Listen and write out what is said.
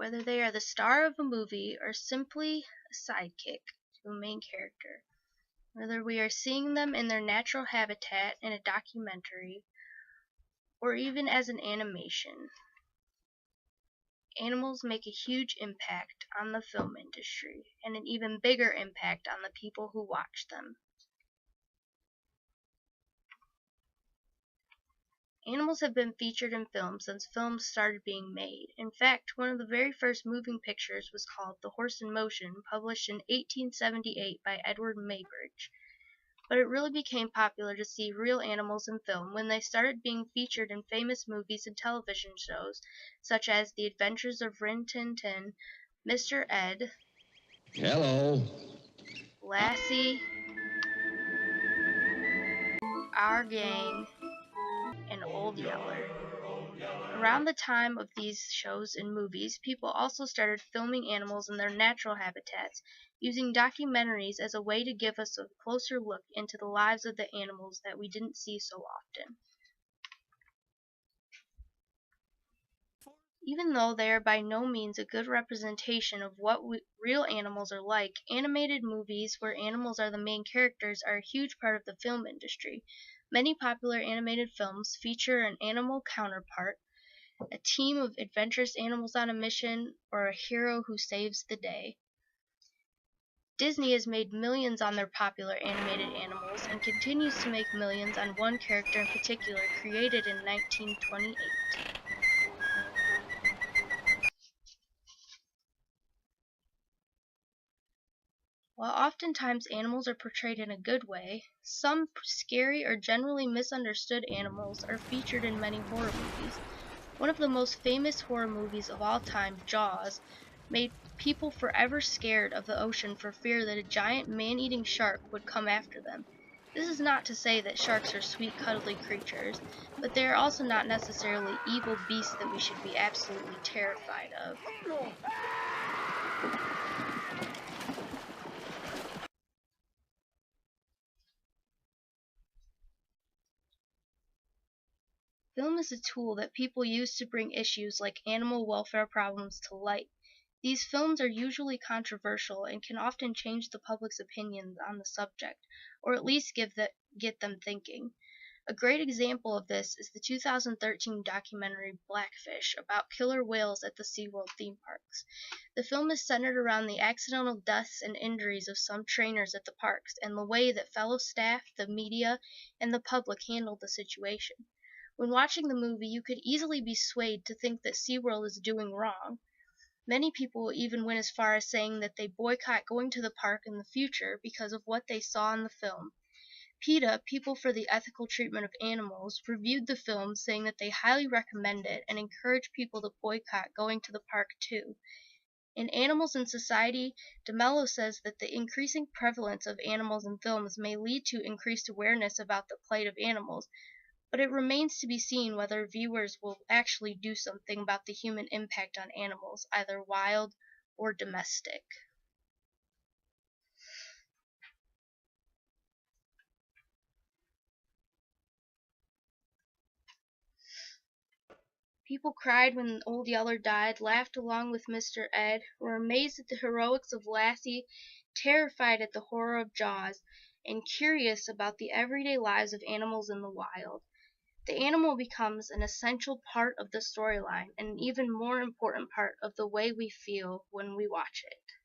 whether they are the star of a movie or simply a sidekick to a main character, whether we are seeing them in their natural habitat in a documentary or even as an animation. Animals make a huge impact on the film industry and an even bigger impact on the people who watch them. Animals have been featured in films since films started being made. In fact, one of the very first moving pictures was called The Horse in Motion, published in 1878 by Edward Muybridge. But it really became popular to see real animals in film when they started being featured in famous movies and television shows, such as The Adventures of Rin Tin Tin, Mr. Ed, Hello. Lassie, Our Gang, and Old Yeller. Around the time of these shows and movies, people also started filming animals in their natural habitats, using documentaries as a way to give us a closer look into the lives of the animals that we didn't see so often. Even though they are by no means a good representation of what real animals are like, animated movies where animals are the main characters are a huge part of the film industry. Many popular animated films feature an animal counterpart, a team of adventurous animals on a mission, or a hero who saves the day. Disney has made millions on their popular animated animals and continues to make millions on one character in particular, created in 1928. While oftentimes animals are portrayed in a good way, some scary or generally misunderstood animals are featured in many horror movies. One of the most famous horror movies of all time, Jaws, made people forever scared of the ocean for fear that a giant man-eating shark would come after them. This is not to say that sharks are sweet, cuddly creatures, but they are also not necessarily evil beasts that we should be absolutely terrified of. Film is a tool that people use to bring issues like animal welfare problems to light. These films are usually controversial and can often change the public's opinions on the subject, or at least get them thinking. A great example of this is the 2013 documentary Blackfish about killer whales at the SeaWorld theme parks. The film is centered around the accidental deaths and injuries of some trainers at the parks and the way that fellow staff, the media, and the public handled the situation. When watching the movie, you could easily be swayed to think that SeaWorld is doing wrong. Many people even went as far as saying that they boycott going to the park in the future because of what they saw in the film. PETA, People for the Ethical Treatment of Animals, reviewed the film, saying that they highly recommend it and encourage people to boycott going to the park too. In Animals in Society, DeMello says that the increasing prevalence of animals in films may lead to increased awareness about the plight of animals, but it remains to be seen whether viewers will actually do something about the human impact on animals, either wild or domestic. People cried when Old Yeller died, laughed along with Mr. Ed, were amazed at the heroics of Lassie, terrified at the horror of Jaws, and curious about the everyday lives of animals in the wild. The animal becomes an essential part of the storyline and an even more important part of the way we feel when we watch it.